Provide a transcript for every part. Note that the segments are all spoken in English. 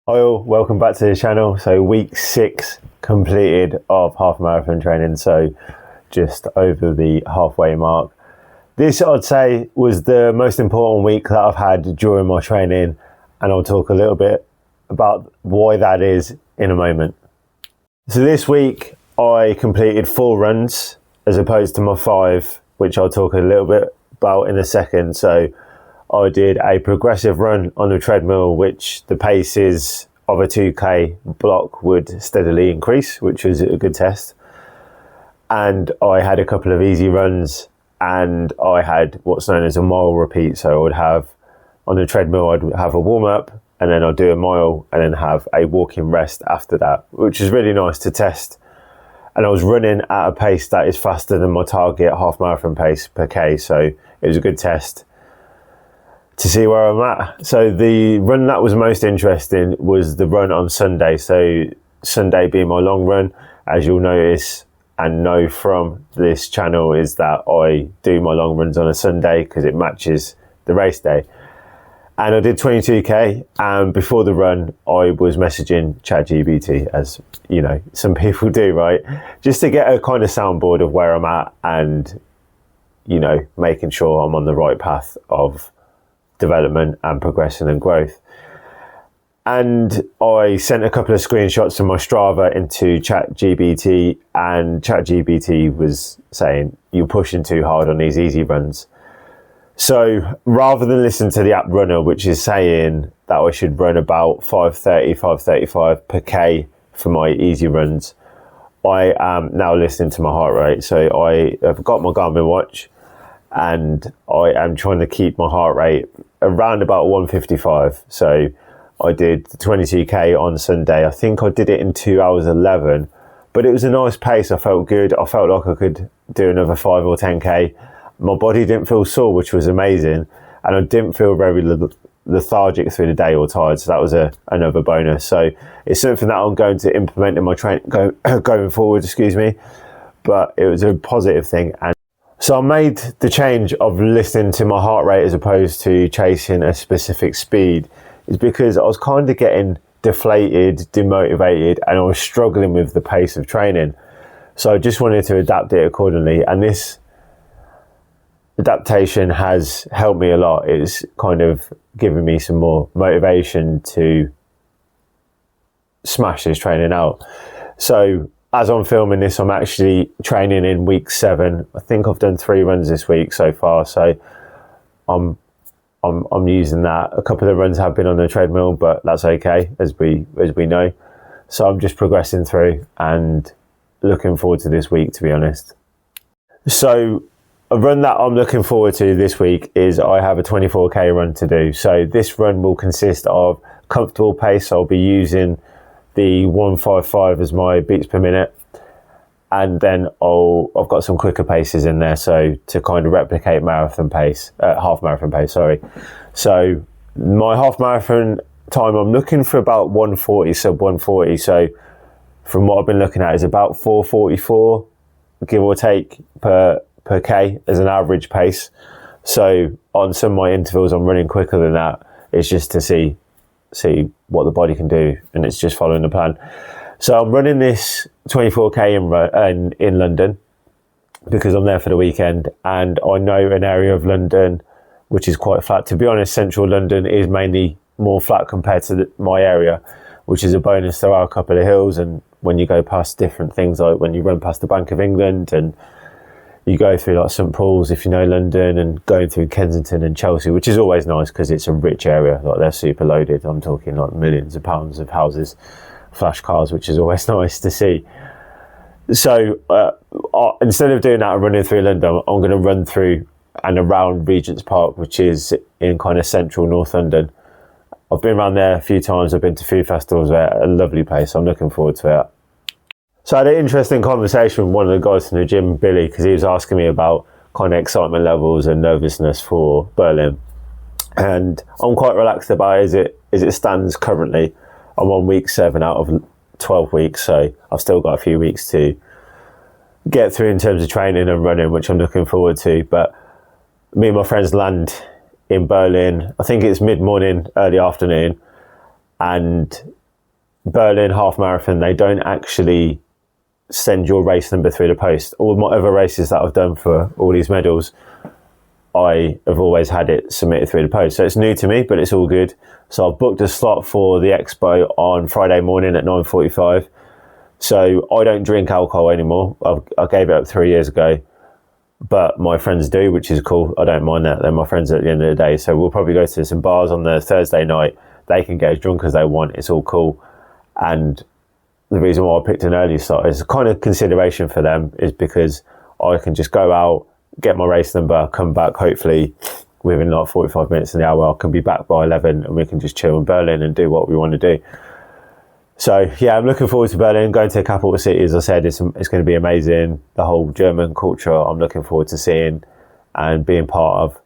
Hi all, welcome back to the channel. So week 6 completed of half marathon training, so just over the halfway mark. This I'd say was the most important week that I've had during my training, and I'll talk a little bit about why that is in a moment. So this week I completed 4 runs as opposed to my 5, which I'll talk a little bit about in a second. So I did a progressive run on the treadmill, which the paces of a 2k block would steadily increase, which was a good test. And I had a couple of easy runs, and I had what's known as a mile repeat. So I would have on the treadmill, I'd have a warm up, and then I'd do a mile, and then have a walking rest after that, which is really nice to test. And I was running at a pace that is faster than my target half marathon pace per k, so it was a good test to see where I'm at. So the run that was most interesting was the run on Sunday. So Sunday being my long run, as you'll notice and know from this channel, is that I do my long runs on a Sunday because it matches the race day. And I did 22k, and before the run I was messaging ChatGPT, as you know some people do, right, just to get a kind of soundboard of where I'm at, and you know, making sure I'm on the right path of development and progression and growth. And I sent a couple of screenshots of my Strava into ChatGPT, and ChatGPT was saying you're pushing too hard on these easy runs. So rather than listen to the app runner, which is saying that I should run about 5:30, 5:35 per k for my easy runs, I am now listening to my heart rate. So I have got my Garmin watch, and I am trying to keep my heart rate around about 155. So I did 22k on Sunday. I think I did it in 2 hours 11, but it was a nice pace. I felt good. I felt like I could do another 5 or 10k. My body didn't feel sore, which was amazing, and I didn't feel very lethargic through the day or tired, so that was another bonus. So it's something that I'm going to implement in my training going forward, but it was a positive thing. And so I made the change of listening to my heart rate as opposed to chasing a specific speed, is because I was kind of getting deflated, demotivated, and I was struggling with the pace of training. So I just wanted to adapt it accordingly, and this adaptation has helped me a lot. It's kind of given me some more motivation to smash this training out. So as I'm filming this, I'm actually training in week 7. I think I've done 3 runs this week so far, so I'm using that. A couple of runs have been on the treadmill, but that's okay, as we know. So I'm just progressing through and looking forward to this week, to be honest. So a run that I'm looking forward to this week is I have a 24k run to do. So this run will consist of comfortable pace. I'll be using the 155 as my beats per minute, and then I've got some quicker paces in there, so to kind of replicate marathon pace, half marathon pace, sorry. So my half marathon time, I'm looking for about 140, sub 140. So from what I've been looking at is about 444, give or take, per k as an average pace. So on some of my intervals I'm running quicker than that. It's just to see what the body can do, and it's just following the plan. So I'm running this 24k in London because I'm there for the weekend, and I know an area of London which is quite flat. To be honest, central London is mainly more flat compared to my area, which is a bonus. There are a couple of hills, and when you go past different things, like when you run past the Bank of England and you go through like St Paul's, if you know London, and going through Kensington and Chelsea, which is always nice because it's a rich area. Like, they're super loaded. I'm talking like millions of pounds of houses, flash cars, which is always nice to see. So instead of doing that and running through London, I'm going to run through and around Regent's Park, which is in kind of central North London. I've been around there a few times. I've been to food festivals there. A lovely place. I'm looking forward to it. So I had an interesting conversation with one of the guys from the gym, Billy, because he was asking me about kind of excitement levels and nervousness for Berlin. And I'm quite relaxed about it as it stands currently. I'm on week 7 out of 12 weeks, so I've still got a few weeks to get through in terms of training and running, which I'm looking forward to. But me and my friends land in Berlin, I think it's mid-morning, early afternoon, And Berlin half marathon, they don't actually send your race number through the post. All my other races that I've done for all these medals, I have always had it submitted through the post. So it's new to me, but it's all good. So I've booked a slot for the expo on Friday morning at 9:45. So I don't drink alcohol anymore. I gave it up 3 years ago, but my friends do, which is cool. I don't mind that. They're my friends at the end of the day. So we'll probably go to some bars on the Thursday night. They can get as drunk as they want. It's all cool. And the reason why I picked an early slot is kind of consideration for them, is because I can just go out, get my race number, come back hopefully within like 45 minutes an hour. I can be back by 11 and we can just chill in Berlin and do what we want to do. So yeah, I'm looking forward to Berlin, going to a couple of cities. As I said, it's going to be amazing. The whole German culture I'm looking forward to seeing and being part of.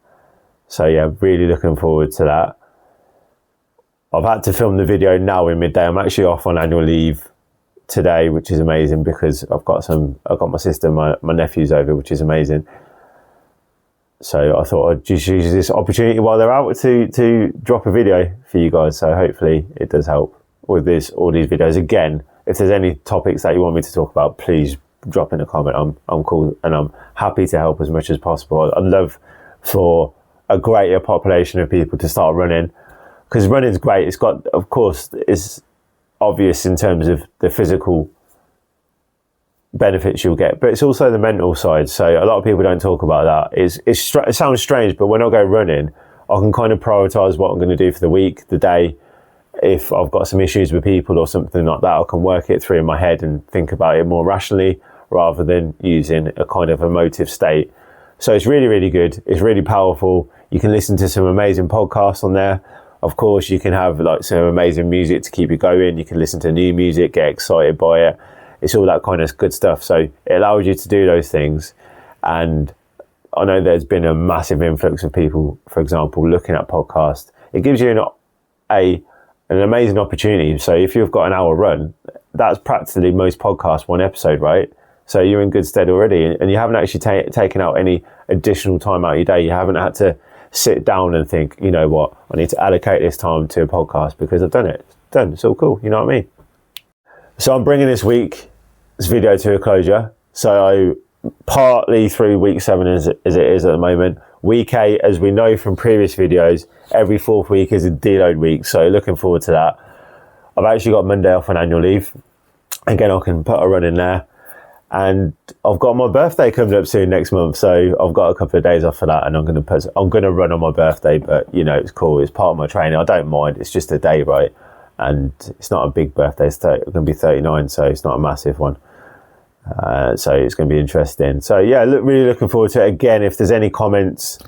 So yeah, really looking forward to that. I've had to film the video now in midday. I'm actually off on annual leave today, which is amazing because I've got my sister, my nephews over, which is amazing. So I thought I'd just use this opportunity while they're out to drop a video for you guys. So hopefully it does help with all these videos. Again, if there's any topics that you want me to talk about, please drop in a comment. I'm cool and I'm happy to help as much as possible. I'd love for a greater population of people to start running, because running is great. It's got, of course, it's obvious in terms of the physical benefits you'll get, but it's also the mental side. So a lot of people don't talk about that. It sounds strange, but when I go running, I can kind of prioritize what I'm going to do for the week, the day. If I've got some issues with people or something like that, I can work it through in my head and think about it more rationally rather than using a kind of emotive state. So it's really, really good. It's really powerful. You can listen to some amazing podcasts on there. Of course, you can have like some amazing music to keep you going. You can listen to new music, get excited by it. It's all that kind of good stuff. So it allows you to do those things. And I know there's been a massive influx of people, for example, looking at podcasts. It gives you an amazing opportunity. So if you've got an hour run, that's practically most podcasts, one episode, right? So you're in good stead already. And you haven't actually taken out any additional time out of your day. You haven't had to sit down and think, you know what, I need to allocate this time to a podcast because I've done it. It's done. It's all cool. You know what I mean? So I'm bringing this video to a closure. So partly through week 7 as it is at the moment. Week 8, as we know from previous videos, every 4th week is a deload week. So looking forward to that. I've actually got Monday off on annual leave. Again, I can put a run in there. And I've got my birthday coming up soon next month, so I've got a couple of days off for that, and I'm going to run on my birthday. But you know, it's cool. It's part of my training. I don't mind. It's just a day, right? And it's not a big birthday. It's going to be 39, so it's not a massive one. So it's going to be interesting. So yeah, really looking forward to it. Again, if there's any comments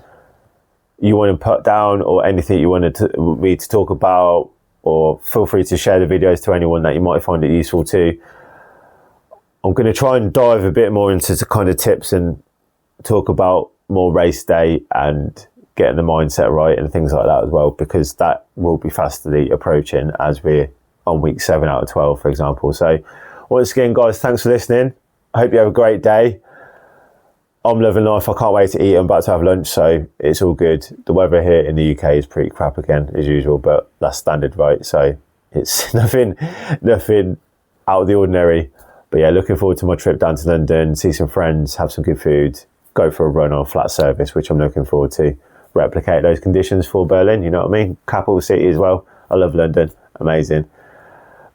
you want to put down or anything you wanted me to talk about, or feel free to share the videos to anyone that you might find it useful to. I'm going to try and dive a bit more into kind of tips and talk about more race day and getting the mindset right and things like that as well, because that will be fastly approaching as we're on week 7 out of 12, for example. So once again, guys, thanks for listening. I hope you have a great day. I'm loving life. I can't wait to eat. I'm about to have lunch, so it's all good. The weather here in the UK is pretty crap again, as usual, but that's standard, right? So it's nothing out of the ordinary. But yeah, looking forward to my trip down to London, see some friends, have some good food, go for a run on flat surface, which I'm looking forward to. Replicate those conditions for Berlin, you know what I mean? Capital city as well. I love London, amazing.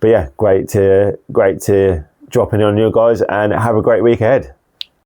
But yeah, great to drop in on you guys, and have a great week ahead.